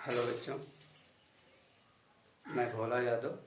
Hello बच्चों, मैं भोला यादव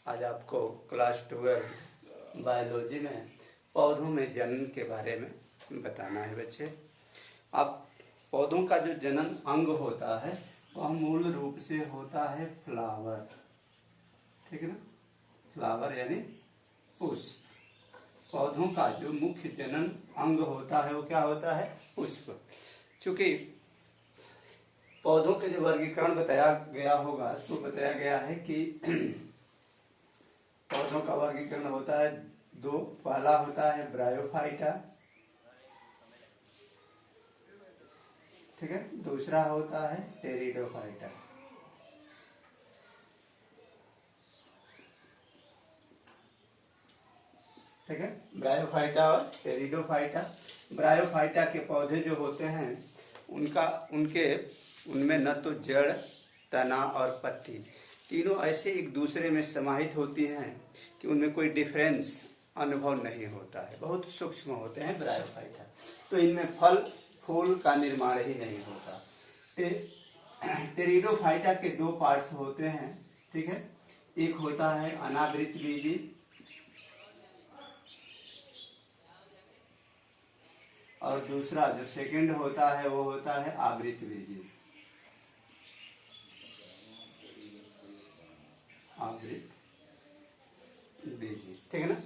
आज आपको क्लास 12 बायोलॉजी में पौधों में जनन के बारे में बताना है। बच्चे, अब पौधों का जो जनन अंग होता है वह मूल रूप से होता है फ्लावर। ठीक है ना, फ्लावर यानी पुष्प। पौधों का जो मुख्य जनन अंग होता है वो क्या होता है? पुष्प। चूंकि पौधों के जो वर्गीकरण बताया गया होगा तो बताया गया है कि पौधों का वर्गीकरण होता है दो। पहला होता है ब्रायोफाइटा, ठीक है। दूसरा होता है टेरिडोफाइटा। ठीक है, ब्रायोफाइटा और टेरिडोफाइटा। ब्रायोफाइटा के पौधे जो होते हैं उनमें न तो जड़, तना और पत्ती तीनों ऐसे एक दूसरे में समाहित होती हैं कि उनमें कोई डिफरेंस अनुभव नहीं होता है, बहुत सूक्ष्म होते हैं ब्रायोफाइटा। तो इनमें फल फूल का निर्माण ही नहीं होता। टेरिडोफाइटा के दो पार्ट्स होते हैं, ठीक है। एक होता है अनावृत बीजी और दूसरा जो सेकंड होता है वो होता है आवृत बीजी। आवृत बीजी, ठीक है ना।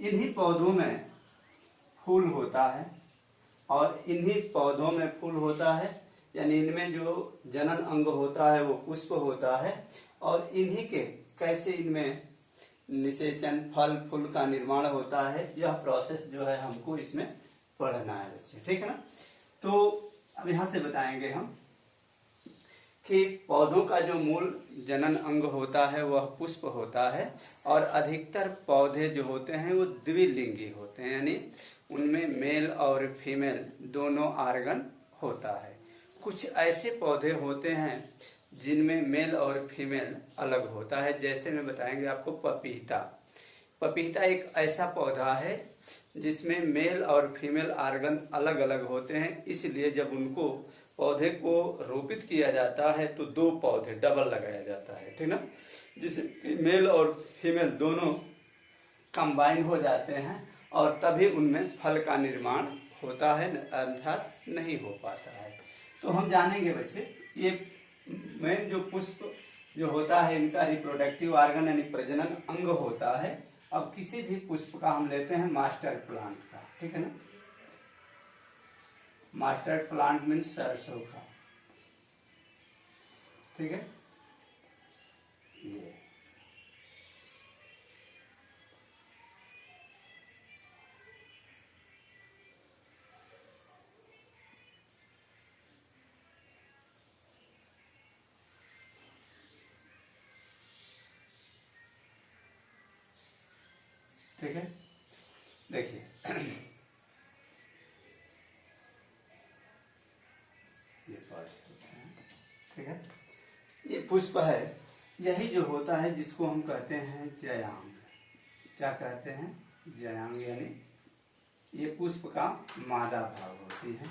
इन्हीं पौधों में फूल होता है और इन्हीं पौधों में फूल होता है, यानी इनमें जो जनन अंग होता है वो पुष्प होता है। और इन्हीं के कैसे इनमें निषेचन, फल फूल का निर्माण होता है, यह प्रोसेस जो है हमको इसमें पढ़ना है बच्चे, ठीक है ना। तो अब यहाँ से बताएंगे हम कि पौधों का जो मूल जनन अंग होता है वह पुष्प होता है और अधिकतर पौधे जो होते हैं वो द्विलिंगी होते हैं, यानी उनमें मेल और फीमेल दोनों आर्गन होता है। कुछ ऐसे पौधे होते हैं जिनमें मेल और फीमेल अलग होता है, जैसे में बताएंगे आपको पपीता। पपीता एक ऐसा पौधा है जिसमें मेल और फीमेल आर्गन अलग अलग होते हैं, इसलिए जब उनको पौधे को रोपित किया जाता है तो दो पौधे डबल लगाया जाता है, ठीक ना, जिससे मेल और फीमेल दोनों कंबाइन हो जाते हैं और तभी उनमें फल का निर्माण होता है, अर्थात नहीं हो पाता है। तो हम जानेंगे बच्चे, ये मेन जो पुष्प जो होता है इनका रिप्रोडक्टिव आर्गन यानी प्रजनन अंग होता है। अब किसी भी पुष्प का हम लेते हैं मास्टर प्लांट का, ठीक है ना। मास्टर प्लांट मीन्स सरसों का, ठीक है। ये ठीक है, देखिए ये पार्ट्स होते हैं, ठीक है। ये पुष्प है, यही जो होता है जिसको हम कहते हैं जयांग। क्या कहते हैं? जयांग, यानी ये पुष्प का मादा भाग होती है।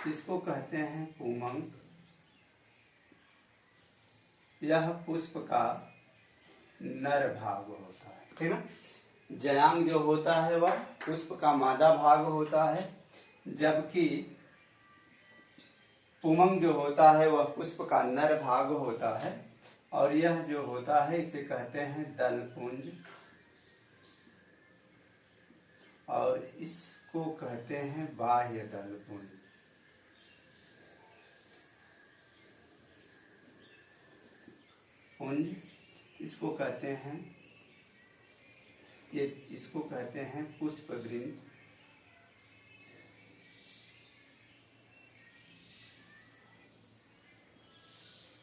इसको कहते हैं पुमंग। यह पुष्प का नर भाग होता है, ठीक है। जयांग जो होता है वह पुष्प का मादा भाग होता है, जबकि पुमंग जो होता है वह पुष्प का नर भाग होता है। और यह जो होता है इसे कहते हैं दलपुंज और इसको कहते हैं बाह्य दलपुंज। पुंज इसको कहते हैं, ये इसको कहते हैं पुष्पवृंत।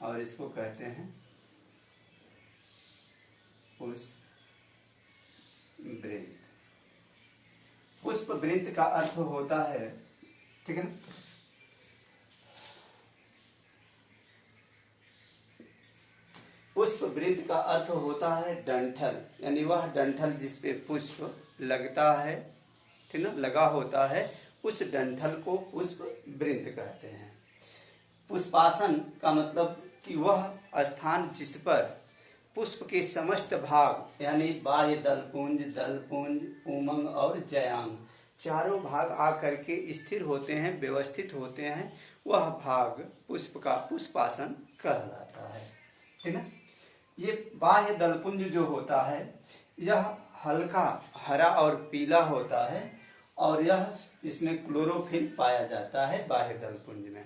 और इसको कहते हैं पुष्पवृंत। पुष्पवृंत का अर्थ होता है, ठीक है ना, पुष्पवृंत का अर्थ होता है डंठल, यानी वह डंठल जिसपे पुष्प लगता है, ठीक ना, लगा होता है, उस डंठल को पुष्पवृंत कहते हैं। पुष्पासन का मतलब कि वह स्थान जिस पर पुष्प के समस्त भाग यानी बाह्य दलपुंज, पुमंग और जयांग चारों भाग आकर के स्थिर होते हैं, व्यवस्थित होते हैं, वह भाग पुष्प का पुष्पासन कहलाता है। ठीक है। ये बाह्य दलपुंज जो होता है यह हल्का हरा और पीला होता है और यह इसमें क्लोरोफिल पाया जाता है बाह्य दलपुंज में।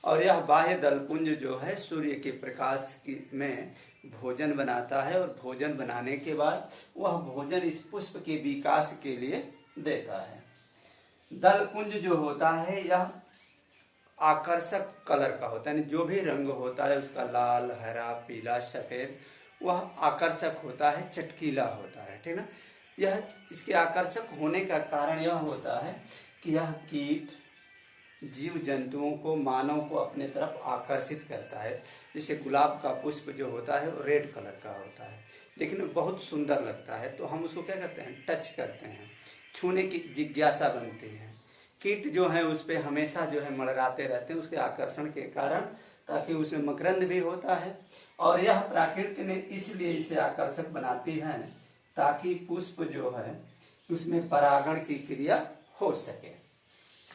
और यह बाह्य दलपुंज जो है सूर्य के प्रकाश में भोजन बनाता है और भोजन बनाने के बाद वह भोजन इस पुष्प के विकास के लिए देता है। दलपुंज जो होता है यह आकर्षक कलर का होता है, जो भी रंग होता है उसका लाल, हरा, पीला, सफेद, वह आकर्षक होता है, चटकीला होता है। ठीक ना। यह इसके आकर्षक होने का कारण यह होता है कि यह कीट, जीव जंतुओं को, मानव को अपने तरफ आकर्षित करता है। जैसे गुलाब का पुष्प जो होता है वो रेड कलर का होता है, लेकिन बहुत सुंदर लगता है, तो हम उसको क्या करते हैं, टच करते हैं, छूने की जिज्ञासा बनती है। कीट जो है उस पर हमेशा जो है मंडराते रहते हैं उसके आकर्षण के कारण, ताकि उसमें मकरंद भी होता है। और यह प्रकृति ने इसलिए इसे आकर्षक बनाती है ताकि पुष्प जो है उसमें परागण की क्रिया हो सके।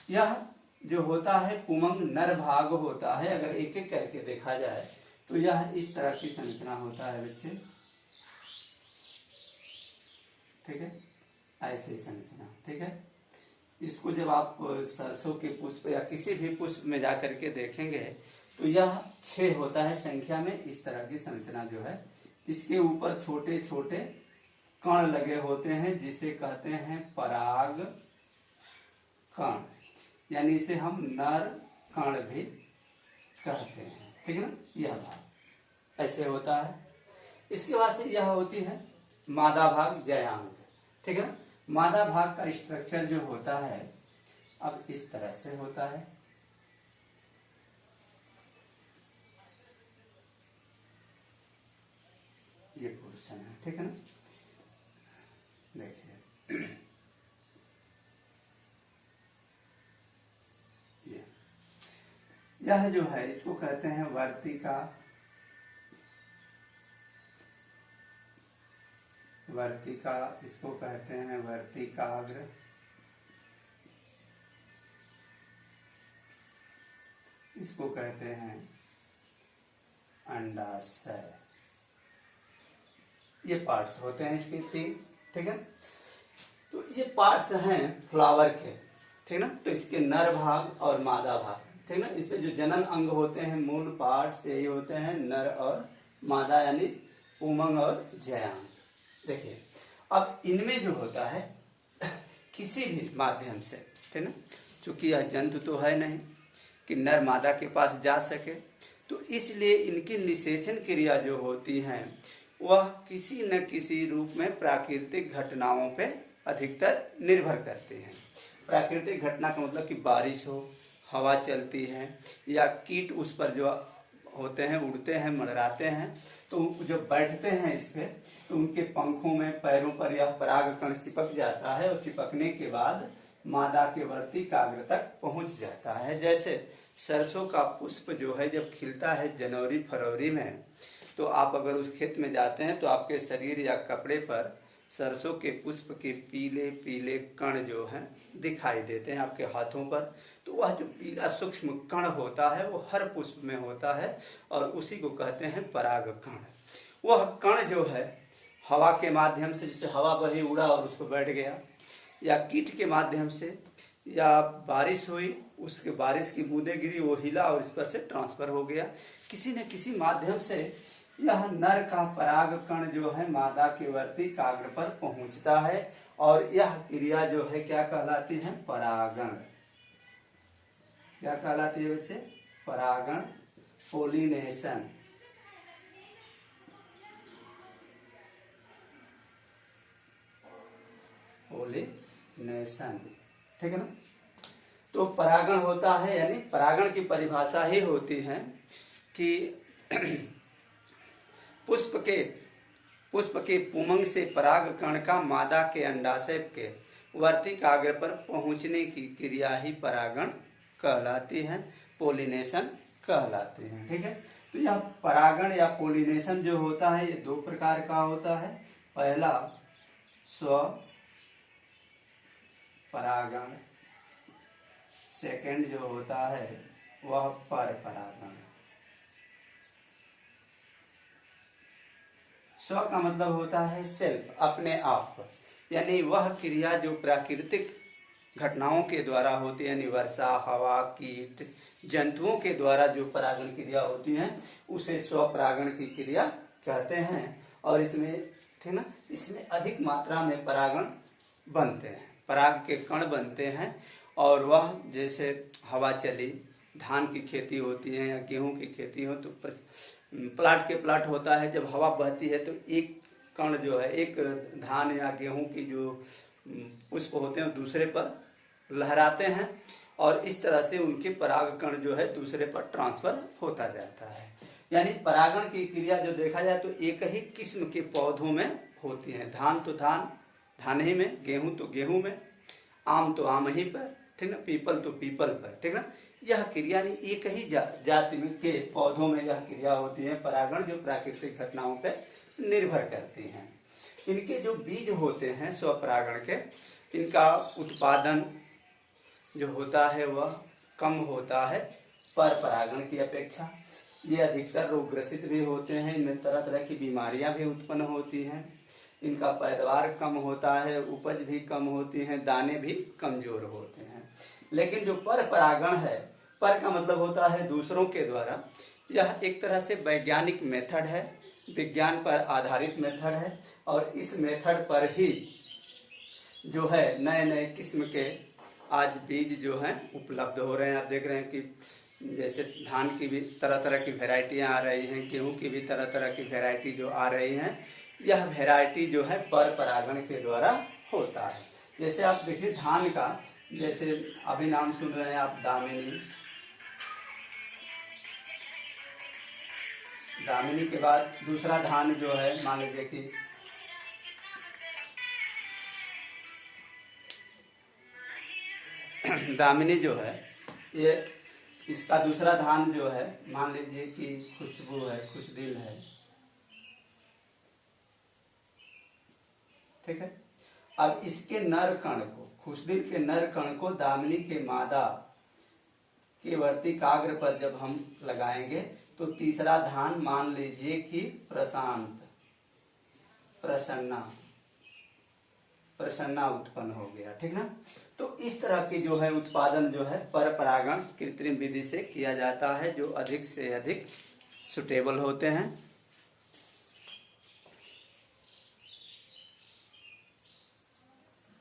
यह जो होता है पुमंग नर भाग होता है। अगर एक एक करके देखा जाए तो यह इस तरह की संरचना होता है बच्चे। ठीक है, ऐसे संरचना। ठीक है, इसको जब आप सरसों के पुष्प या किसी भी पुष्प में जाकर के देखेंगे तो यह 6 होता है संख्या में। इस तरह की संरचना जो है, इसके ऊपर छोटे छोटे कण लगे होते हैं जिसे कहते हैं पराग कण, यानी इसे हम नर कण भी कहते हैं। ठीक है ना। यह भाग ऐसे होता है। इसके बाद से यह होती है मादा भाग, जयांग। ठीक है ना। मादा भाग का स्ट्रक्चर जो होता है अब इस तरह से होता है। ये पोर्शन है। ठीक है ना। देखिए यह जो है इसको कहते हैं वर्तिका, इसको कहते हैं वर्तिकाग्र, इसको कहते हैं अंडाशय। ये पार्ट्स होते हैं इसके 3। ठीक है। तो ये पार्ट्स हैं फ्लावर के। ठीक ना। तो इसके नर भाग और मादा भाग। ठीक ना। इसमें जो जनन अंग होते हैं, मूल पार्ट्स यही होते हैं, नर और मादा, यानी पुमंग और जयांग। देखिए अब इनमें जो होता है किसी भी माध्यम से, ठीक ना, चूंकि यह जंतु तो है नहीं कि नर मादा के पास जा सके, तो इसलिए इनकी निषेचन क्रिया जो होती है वह किसी न किसी रूप में प्राकृतिक घटनाओं पे अधिकतर निर्भर करते हैं। प्राकृतिक घटना का मतलब कि बारिश हो, हवा चलती है, या कीट उस पर जो होते हैं, उड़ते हैं, मंडराते हैं, तो जब बैठते हैं इस पे तो उनके पंखों में, पैरों पर यह पराग कण चिपक जाता है और चिपकने के बाद मादा के वर्तिकाग्र तक पहुंच जाता है। जैसे सरसों का पुष्प जो है जब खिलता है जनवरी फरवरी में, तो आप अगर उस खेत में जाते हैं तो आपके शरीर या कपड़े पर सरसों के पुष्प के पीले पीले कण जो हैं दिखाई देते हैं आपके हाथों पर। तो वह जो पीला सूक्ष्म कण होता है वो हर पुष्प में होता है और उसी को कहते हैं पराग कण। वह कण जो है हवा के माध्यम से, जैसे हवा बही उड़ा और उसको बैठ गया, या कीट के माध्यम से, या बारिश हुई उसके बारिश की बूंदें गिरी वो हिला और इस पर से ट्रांसफर हो गया, किसी न किसी माध्यम से यह नर का पराग कण जो है मादा के वर्तिकाग्र पर पहुंचता है और यह क्रिया जो है क्या कहलाती है, परागण। क्या कहलाती है बच्चे, परागण, पोलिनेशन। पोलिनेशन। ठीक है ना। तो परागण होता है, यानी परागण की परिभाषा ही होती है कि पुष्प के पुमंग से पराग कण का मादा के अंडाशय के वर्तिकाग्र पर पहुंचने की क्रिया ही परागण कहलाती है, पोलिनेशन कहलाती है। ठीक है। तो यह परागण या पोलिनेशन जो होता है ये दो प्रकार का होता है। पहला स्व परागण, सेकंड जो होता है वह पर परागण। स्व का मतलब होता है सेल्फ, अपने आप, यानी वह क्रिया जो प्राकृतिक घटनाओं के द्वारा होती है, यानी वर्षा, हवा, कीट, जंतुओं के द्वारा जो परागण क्रिया होती है उसे स्वपरागण की क्रिया कहते हैं। और इसमें ठीक ना, इसमें अधिक मात्रा में परागण बनते हैं, पराग के कण बनते हैं। और वह जैसे हवा चली, धान की खेती होती है या गेहूं की खेती हो तो प्लाट के प्लाट होता है, जब हवा बहती है तो एक कण जो है, एक धान या गेहूं की जो पुष्प होते हैं दूसरे पर लहराते हैं और इस तरह से उनके पराग कण जो है दूसरे पर ट्रांसफर होता जाता है। यानी परागण की क्रिया जो देखा जाए तो एक ही किस्म के पौधों में होती है। धान तो धान ही में, गेहूं तो गेहूं में, आम तो आम ही पर, ठीक ना, पीपल तो पीपल पर, ठीक ना। यह क्रिया एक ही जाति के पौधों में यह क्रिया होती है परागण, जो प्राकृतिक घटनाओं पर निर्भर करती हैं। इनके जो बीज होते हैं स्वपरागण के, इनका उत्पादन जो होता है वह कम होता है पर परागण की अपेक्षा। ये अधिकतर रोगग्रसित भी होते हैं, इनमें तरह तरह की बीमारियां भी उत्पन्न होती हैं, इनका पैदावार कम होता है, उपज भी कम होती है, दाने भी कमजोर होते हैं। लेकिन जो पर परागण है, पर का मतलब होता है दूसरों के द्वारा, यह एक तरह से वैज्ञानिक मेथड है, विज्ञान पर आधारित मेथड है। और इस मेथड पर ही जो है नए नए किस्म के आज बीज जो हैं उपलब्ध हो रहे हैं। आप देख रहे हैं कि जैसे धान की भी तरह तरह की वैरायटियां आ रही हैं, गेहूं की भी तरह तरह की वैरायटी जो आ रही हैं, यह वैरायटी जो है पर परागण के द्वारा होता है। जैसे आप देखिए धान का, जैसे अभी नाम सुन रहे हैं आप दामिनी, दामिनी के बाद दूसरा धान जो है मान लीजिए कि दामिनी जो है, ये इसका दूसरा धान जो है मान लीजिए कि खुशबू है, खुशदिल है, ठीक है। अब इसके नर कण को, खुशदिल के नर कण को दामिनी के मादा के वर्तिकाग्र पर जब हम लगाएंगे तो तीसरा धान मान लीजिए कि प्रशांत, प्रसन्ना उत्पन्न हो गया, ठीक ना। तो इस तरह की जो है उत्पादन जो है पर परागण कृत्रिम विधि से किया जाता है, जो अधिक से अधिक सुटेबल होते हैं।